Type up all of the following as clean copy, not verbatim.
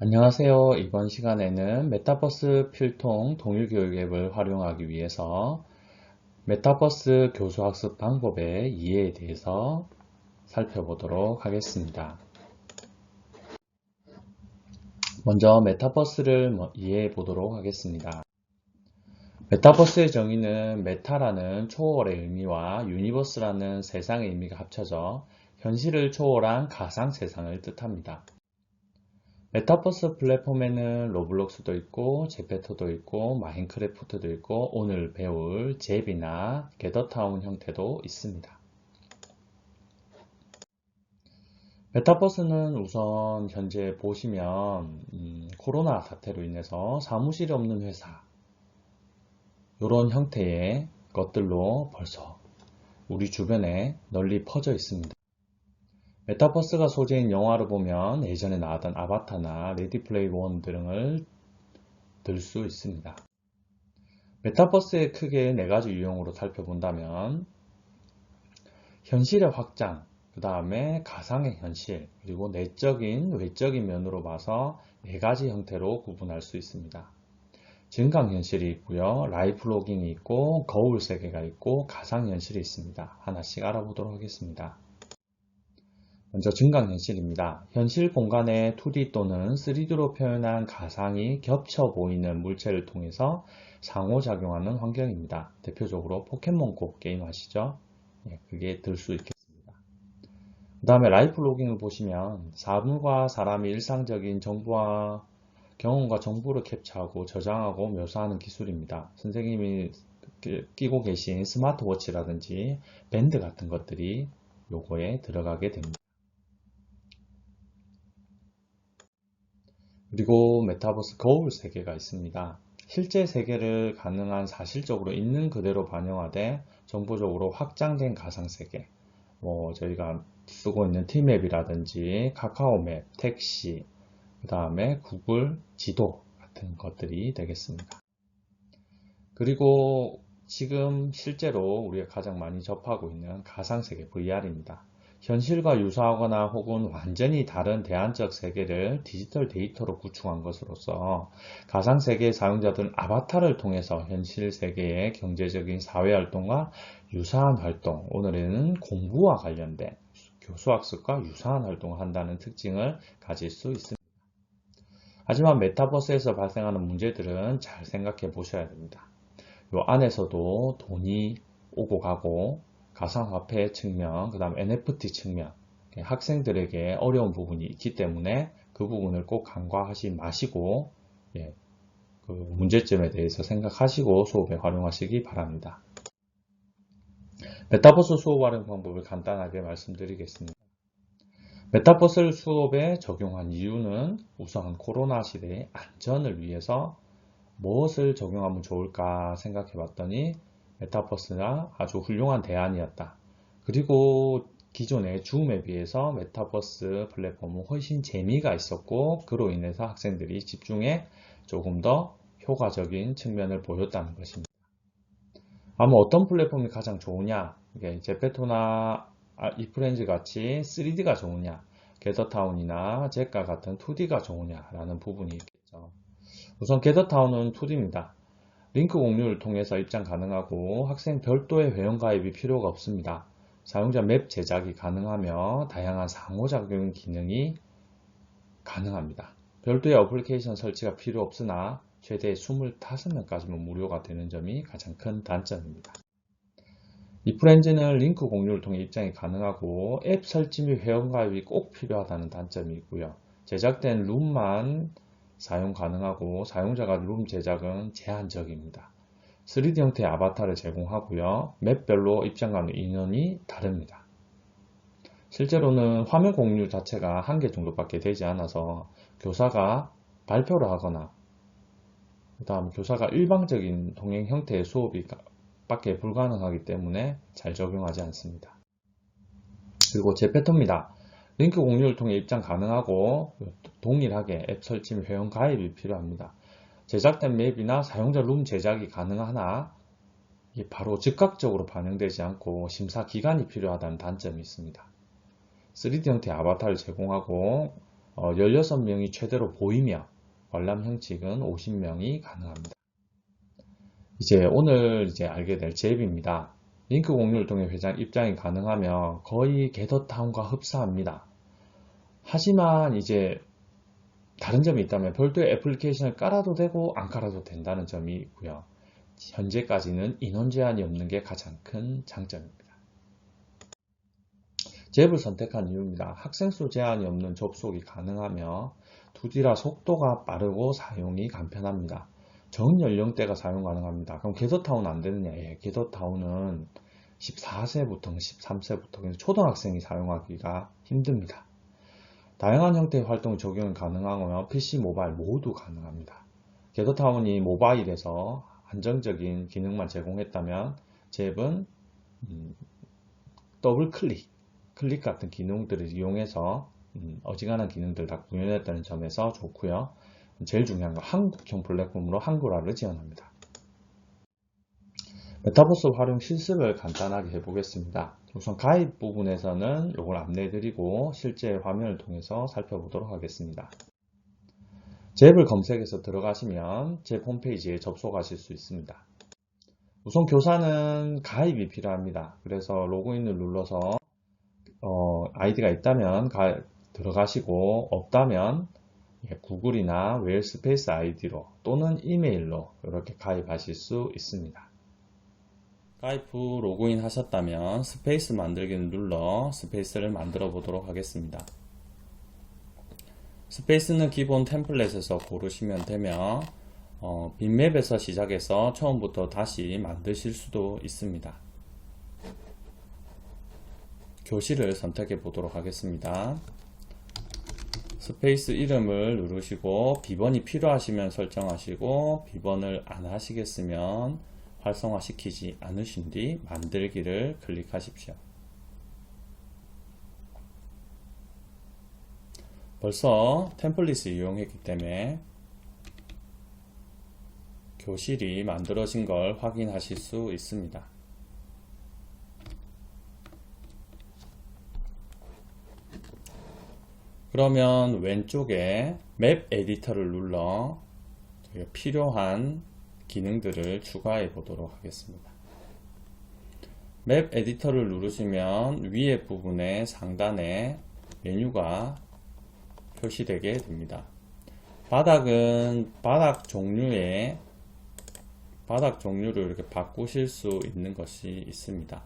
안녕하세요. 이번 시간에는 메타버스 필통 동일교육 앱을 활용하기 위해서 메타버스 교수학습 방법의 이해에 대해서 살펴보도록 하겠습니다. 먼저 메타버스를 이해해 보도록 하겠습니다. 메타버스의 정의는 메타라는 초월의 의미와 유니버스라는 세상의 의미가 합쳐져 현실을 초월한 가상 세상을 뜻합니다. 메타버스 플랫폼에는 로블록스도 있고 제페토도 있고 마인크래프트도 있고 오늘 배울 잽이나 게더타운 형태도 있습니다. 메타버스는 우선 현재 보시면 코로나 사태로 인해서 사무실이 없는 회사 이런 형태의 것들로 벌써 우리 주변에 널리 퍼져 있습니다. 메타버스가 소재인 영화를 보면 예전에 나왔던 아바타나 레디 플레이 원 등을 들 수 있습니다. 메타버스의 크게 네 가지 유형으로 살펴본다면 현실의 확장, 그 다음에 가상의 현실, 그리고 내적인, 외적인 면으로 봐서 네 가지 형태로 구분할 수 있습니다. 증강현실이 있고요, 라이프 로깅이 있고, 거울 세계가 있고, 가상현실이 있습니다. 하나씩 알아보도록 하겠습니다. 먼저 증강현실입니다. 현실 공간에 2D 또는 3D로 표현한 가상이 겹쳐 보이는 물체를 통해서 상호작용하는 환경입니다. 대표적으로 포켓몬고 게임 아시죠? 그게 들 수 있겠습니다. 그 다음에 라이프 로깅을 보시면 사물과 사람이 일상적인 정보와 경험과 정보를 캡처하고 저장하고 묘사하는 기술입니다. 선생님이 끼고 계신 스마트워치라든지 밴드 같은 것들이 요거에 들어가게 됩니다. 그리고 메타버스 거울 세계가 있습니다. 실제 세계를 가능한 사실적으로 있는 그대로 반영하되 정보적으로 확장된 가상세계, 저희가 쓰고 있는 티맵이라든지 카카오맵, 택시, 그 다음에 구글 지도 같은 것들이 되겠습니다. 그리고 지금 실제로 우리가 가장 많이 접하고 있는 가상세계 VR입니다. 현실과 유사하거나 혹은 완전히 다른 대안적 세계를 디지털 데이터로 구축한 것으로서 가상세계 사용자들은 아바타를 통해서 현실 세계의 경제적인 사회활동과 유사한 활동, 오늘에는 공부와 관련된 교수학습과 유사한 활동을 한다는 특징을 가질 수 있습니다. 하지만 메타버스에서 발생하는 문제들은 잘 생각해 보셔야 됩니다. 이 안에서도 돈이 오고 가고 가상화폐 측면, 그 다음 NFT 측면, 학생들에게 어려운 부분이 있기 때문에 그 부분을 꼭 간과하지 마시고 그 문제점에 대해서 생각하시고 수업에 활용하시기 바랍니다. 메타버스 수업 활용 방법을 간단하게 말씀드리겠습니다. 메타버스를 수업에 적용한 이유는 우선 코로나 시대의 안전을 위해서 무엇을 적용하면 좋을까 생각해 봤더니 메타버스가 아주 훌륭한 대안이었다. 그리고 기존의 줌에 비해서 메타버스 플랫폼은 훨씬 재미가 있었고 그로 인해서 학생들이 집중에 조금 더 효과적인 측면을 보였다는 것입니다. 아마 어떤 플랫폼이 가장 좋으냐? 제페토나 이프렌즈 같이 3D가 좋으냐? 게더타운이나 젯가 같은 2D가 좋으냐라는 부분이 있겠죠. 우선 게더타운은 2D입니다. 링크 공유를 통해서 입장 가능하고 학생 별도의 회원가입이 필요가 없습니다. 사용자 맵 제작이 가능하며 다양한 상호작용 기능이 가능합니다. 별도의 어플리케이션 설치가 필요 없으나 최대 25명까지만 무료가 되는 점이 가장 큰 단점입니다. 이프렌즈는 링크 공유를 통해 입장이 가능하고 앱 설치 및 회원가입이 꼭 필요하다는 단점이 있고요. 제작된 룸만 사용 가능하고 사용자가 룸 제작은 제한적입니다. 3D 형태의 아바타를 제공하고요. 맵별로 입장 가능 인원이 다릅니다. 실제로는 화면 공유 자체가 1개 정도밖에 되지 않아서 교사가 발표를 하거나 그 다음 교사가 일방적인 동행 형태의 수업이 밖에 불가능하기 때문에 잘 적용하지 않습니다. 그리고 제페토입니다. 링크 공유를 통해 입장 가능하고 동일하게 앱 설치 및 회원 가입이 필요합니다. 제작된 맵이나 사용자 룸 제작이 가능하나 바로 즉각적으로 반영되지 않고 심사 기간이 필요하다는 단점이 있습니다. 3D 형태의 아바타를 제공하고 16명이 최대로 보이며 관람 형식은 50명이 가능합니다. 이제 오늘 알게 될 잽입니다. 링크 공유를 통해 회장 입장이 가능하며 거의 겟더타운과 흡사합니다. 하지만 이제 다른 점이 있다면 별도의 애플리케이션을 깔아도 되고 안 깔아도 된다는 점이 있고요. 현재까지는 인원 제한이 없는 게 가장 큰 장점입니다. 잽을 선택한 이유입니다. 학생 수 제한이 없는 접속이 가능하며 2G라 속도가 빠르고 사용이 간편합니다. 전 연령대가 사용 가능합니다. 그럼 겟더타운 안 되느냐? 예, 겟더타운은 14세부터 13세부터 초등학생이 사용하기가 힘듭니다. 다양한 형태의 활동이 적용 가능하며 PC, 모바일 모두 가능합니다. 겟더타운이 모바일에서 한정적인 기능만 제공했다면 잽은 더블 클릭 같은 기능들을 이용해서 어지간한 기능들 다 구현했다는 점에서 좋고요. 제일 중요한 건 한국형 플랫폼으로 한글화를 지원합니다. 메타버스 활용 실습을 간단하게 해보겠습니다. 우선 가입 부분에서는 이걸 안내해드리고 실제 화면을 통해서 살펴보도록 하겠습니다. 잽을 검색해서 들어가시면 잽 홈페이지에 접속하실 수 있습니다. 우선 교사는 가입이 필요합니다. 그래서 로그인을 눌러서 아이디가 있다면 들어가시고 없다면 구글이나 웰스페이스 아이디로 또는 이메일로 이렇게 가입하실 수 있습니다. 가입 후 로그인 하셨다면 스페이스 만들기를 눌러 스페이스를 만들어 보도록 하겠습니다. 스페이스는 기본 템플릿에서 고르시면 되며 빈맵에서 시작해서 처음부터 다시 만드실 수도 있습니다. 교실을 선택해 보도록 하겠습니다. 스페이스 이름을 누르시고 비번이 필요하시면 설정하시고 비번을 안 하시겠으면 활성화 시키지 않으신 뒤 만들기를 클릭하십시오. 벌써 템플릿을 이용했기 때문에 교실이 만들어진 걸 확인하실 수 있습니다. 그러면 왼쪽에 맵 에디터를 눌러 필요한 기능들을 추가해 보도록 하겠습니다. 맵 에디터를 누르시면 위에 부분에 상단에 메뉴가 표시되게 됩니다. 바닥은 바닥 종류를 이렇게 바꾸실 수 있는 것이 있습니다.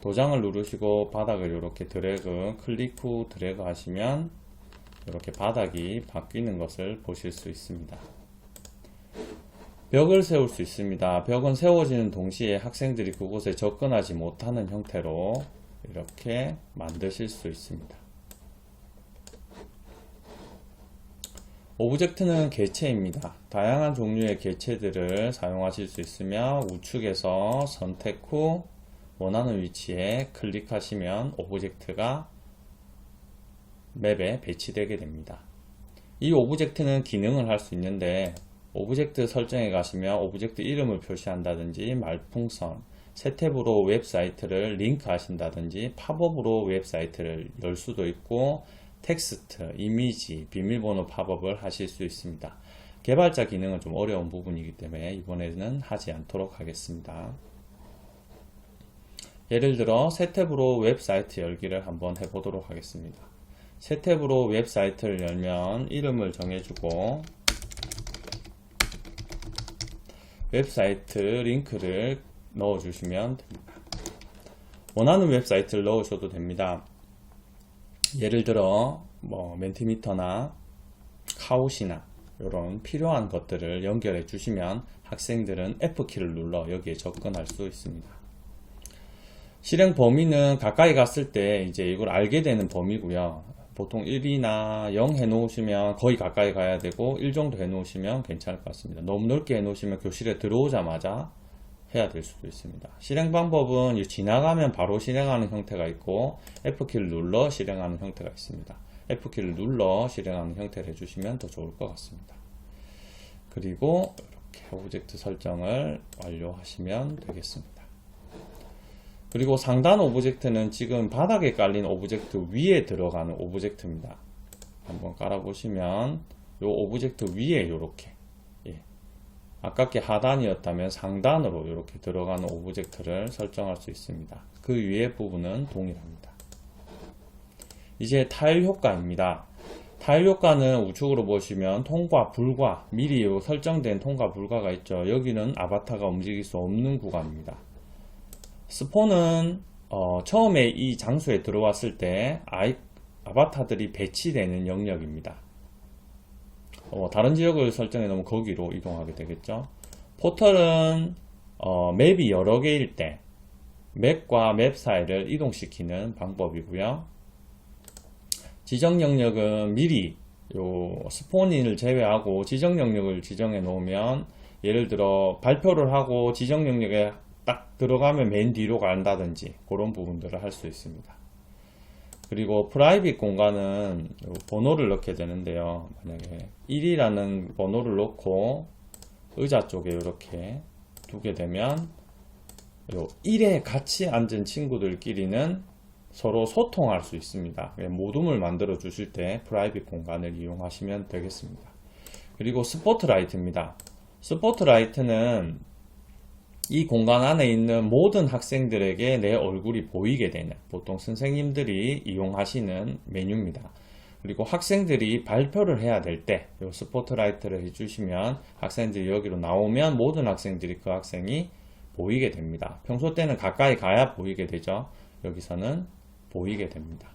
도장을 누르시고 바닥을 이렇게 드래그, 클릭 후 드래그 하시면 이렇게 바닥이 바뀌는 것을 보실 수 있습니다. 벽을 세울 수 있습니다. 벽은 세워지는 동시에 학생들이 그곳에 접근하지 못하는 형태로 이렇게 만드실 수 있습니다. 오브젝트는 개체입니다. 다양한 종류의 개체들을 사용하실 수 있으며 우측에서 선택 후 원하는 위치에 클릭하시면 오브젝트가 맵에 배치되게 됩니다. 이 오브젝트는 기능을 할 수 있는데 오브젝트 설정에 가시면 오브젝트 이름을 표시한다든지 말풍선, 새 탭으로 웹사이트를 링크 하신다든지 팝업으로 웹사이트를 열 수도 있고 텍스트, 이미지, 비밀번호 팝업을 하실 수 있습니다. 개발자 기능은 좀 어려운 부분이기 때문에 이번에는 하지 않도록 하겠습니다. 예를 들어 새 탭으로 웹사이트 열기를 한번 해보도록 하겠습니다. 새 탭으로 웹사이트를 열면 이름을 정해주고 웹사이트 링크를 넣어주시면 됩니다. 원하는 웹사이트를 넣으셔도 됩니다. 예를 들어 멘티미터나 카웃이나 이런 필요한 것들을 연결해 주시면 학생들은 F키를 눌러 여기에 접근할 수 있습니다. 실행 범위는 가까이 갔을 때 이제 이걸 알게 되는 범위고요. 보통 1이나 0 해놓으시면 거의 가까이 가야 되고 1 정도 해놓으시면 괜찮을 것 같습니다. 너무 넓게 해놓으시면 교실에 들어오자마자 해야 될 수도 있습니다. 실행 방법은 지나가면 바로 실행하는 형태가 있고 F키를 눌러 실행하는 형태가 있습니다. F키를 눌러 실행하는 형태를 해주시면 더 좋을 것 같습니다. 그리고 이렇게 오브젝트 설정을 완료하시면 되겠습니다. 그리고 상단 오브젝트는 지금 바닥에 깔린 오브젝트 위에 들어가는 오브젝트입니다. 한번 깔아보시면 요 오브젝트 위에 이렇게 아깝게 하단이었다면 상단으로 이렇게 들어가는 오브젝트를 설정할 수 있습니다. 그 위에 부분은 동일합니다. 이제 타일 효과입니다. 타일 효과는 우측으로 보시면 통과, 불과, 미리 설정된 통과, 불과가 있죠. 여기는 아바타가 움직일 수 없는 구간입니다. 스폰은 처음에 이 장소에 들어왔을 때 아바타들이 배치되는 영역입니다. 다른 지역을 설정해 놓으면 거기로 이동하게 되겠죠. 포털은 맵이 여러 개일 때 맵과 맵 사이를 이동시키는 방법이고요. 지정 영역은 미리 스폰인을 제외하고 지정 영역을 지정해 놓으면, 예를 들어 발표를 하고 지정 영역에 딱 들어가면 맨 뒤로 간다든지 그런 부분들을 할 수 있습니다. 그리고 프라이빗 공간은 번호를 넣게 되는데요. 만약에 1이라는 번호를 넣고 의자 쪽에 이렇게 두게 되면 1에 같이 앉은 친구들끼리는 서로 소통할 수 있습니다. 모둠을 만들어 주실 때 프라이빗 공간을 이용하시면 되겠습니다. 그리고 스포트라이트입니다. 스포트라이트는 이 공간 안에 있는 모든 학생들에게 내 얼굴이 보이게 되는, 보통 선생님들이 이용하시는 메뉴입니다. 그리고 학생들이 발표를 해야 될 때 이 스포트라이트를 해주시면 학생들이 여기로 나오면 모든 학생들이 그 학생이 보이게 됩니다. 평소 때는 가까이 가야 보이게 되죠. 여기서는 보이게 됩니다.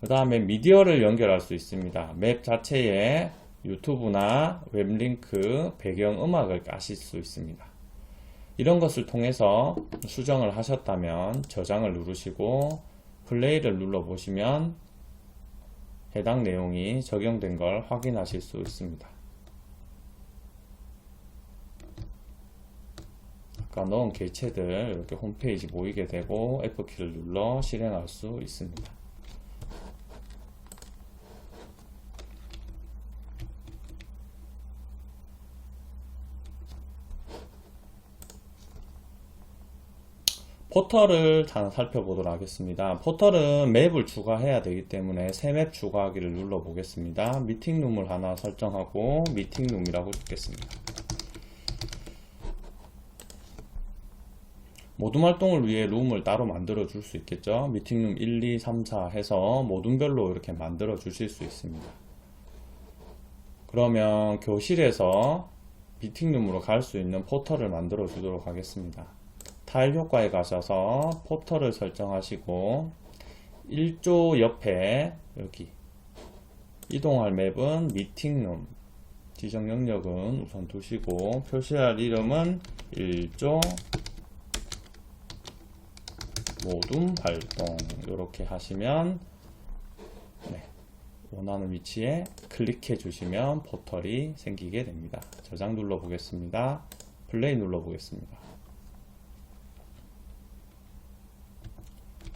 그 다음에 미디어를 연결할 수 있습니다. 맵 자체에 유튜브나 웹링크, 배경음악을 까실 수 있습니다. 이런 것을 통해서 수정을 하셨다면 저장을 누르시고 플레이를 눌러보시면 해당 내용이 적용된 걸 확인하실 수 있습니다. 아까 넣은 개체들 이렇게 홈페이지 보이게 되고 F키를 눌러 실행할 수 있습니다. 포털을 살펴보도록 하겠습니다. 포털은 맵을 추가해야 되기 때문에 새 맵 추가하기를 눌러 보겠습니다. 미팅룸을 하나 설정하고 미팅룸이라고 적겠습니다. 모둠 활동을 위해 룸을 따로 만들어 줄 수 있겠죠. 미팅룸 1, 2, 3, 4 해서 모둠별로 이렇게 만들어 주실 수 있습니다. 그러면 교실에서 미팅룸으로 갈 수 있는 포털을 만들어 주도록 하겠습니다. 타일 효과에 가셔서 포털을 설정하시고 1조 옆에 여기 이동할 맵은 미팅룸, 지정 영역은 우선 두시고 표시할 이름은 1조 모둠 활동 이렇게 하시면 원하는 위치에 클릭해 주시면 포털이 생기게 됩니다. 저장 눌러 보겠습니다. 플레이 눌러 보겠습니다.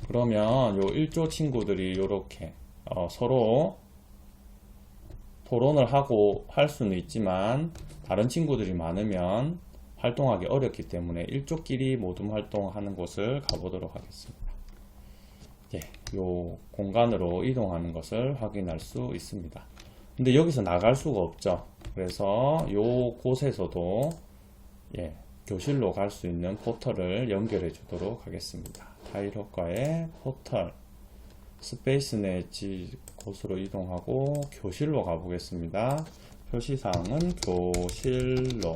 그러면 요 1조 친구들이 이렇게 서로 토론을 하고 할 수는 있지만 다른 친구들이 많으면 활동하기 어렵기 때문에 1조끼리 모둠 활동하는 곳을 가보도록 하겠습니다. 요 공간으로 이동하는 것을 확인할 수 있습니다. 근데 여기서 나갈 수가 없죠. 그래서 요 곳에서도 교실로 갈 수 있는 포털을 연결해 주도록 하겠습니다. 타일 효과에 포털, 스페이스넷 곳으로 이동하고 교실로 가보겠습니다. 표시사항은 교실로.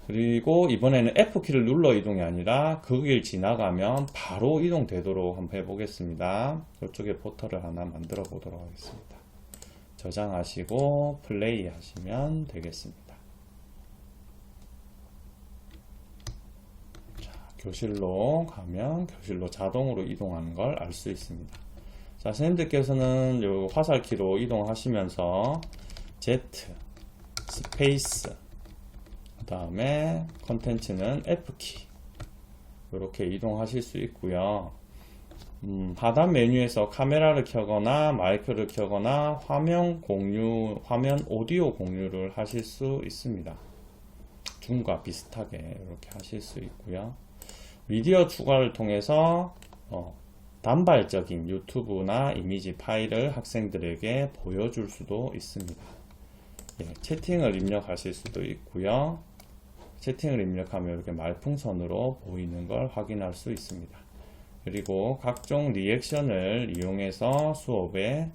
그리고 이번에는 F키를 눌러 이동이 아니라 그 길 지나가면 바로 이동되도록 한번 해보겠습니다. 이쪽에 포털을 하나 만들어 보도록 하겠습니다. 저장하시고 플레이 하시면 되겠습니다. 교실로 가면 교실로 자동으로 이동하는 걸 알 수 있습니다. 자, 선생님들께서는 요 화살키로 이동하시면서 Z 스페이스 그 다음에 컨텐츠는 F키 이렇게 이동하실 수 있고요. 하단 메뉴에서 카메라를 켜거나 마이크를 켜거나 화면 공유, 화면 오디오 공유를 하실 수 있습니다. 줌과 비슷하게 이렇게 하실 수 있고요. 미디어 추가를 통해서 단발적인 유튜브나 이미지 파일을 학생들에게 보여줄 수도 있습니다. 예, 채팅을 입력하실 수도 있고요. 채팅을 입력하면 이렇게 말풍선으로 보이는 걸 확인할 수 있습니다. 그리고 각종 리액션을 이용해서 수업에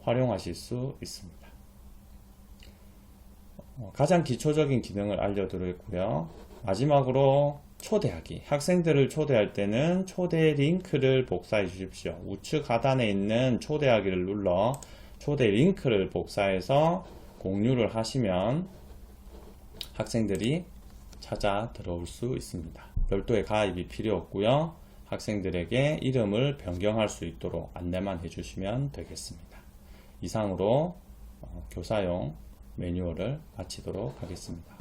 활용하실 수 있습니다. 가장 기초적인 기능을 알려드렸고요. 마지막으로 초대하기. 학생들을 초대할 때는 초대 링크를 복사해 주십시오. 우측 하단에 있는 초대하기를 눌러 초대 링크를 복사해서 공유를 하시면 학생들이 찾아 들어올 수 있습니다. 별도의 가입이 필요 없고요. 학생들에게 이름을 변경할 수 있도록 안내만 해주시면 되겠습니다. 이상으로 교사용 매뉴얼을 마치도록 하겠습니다.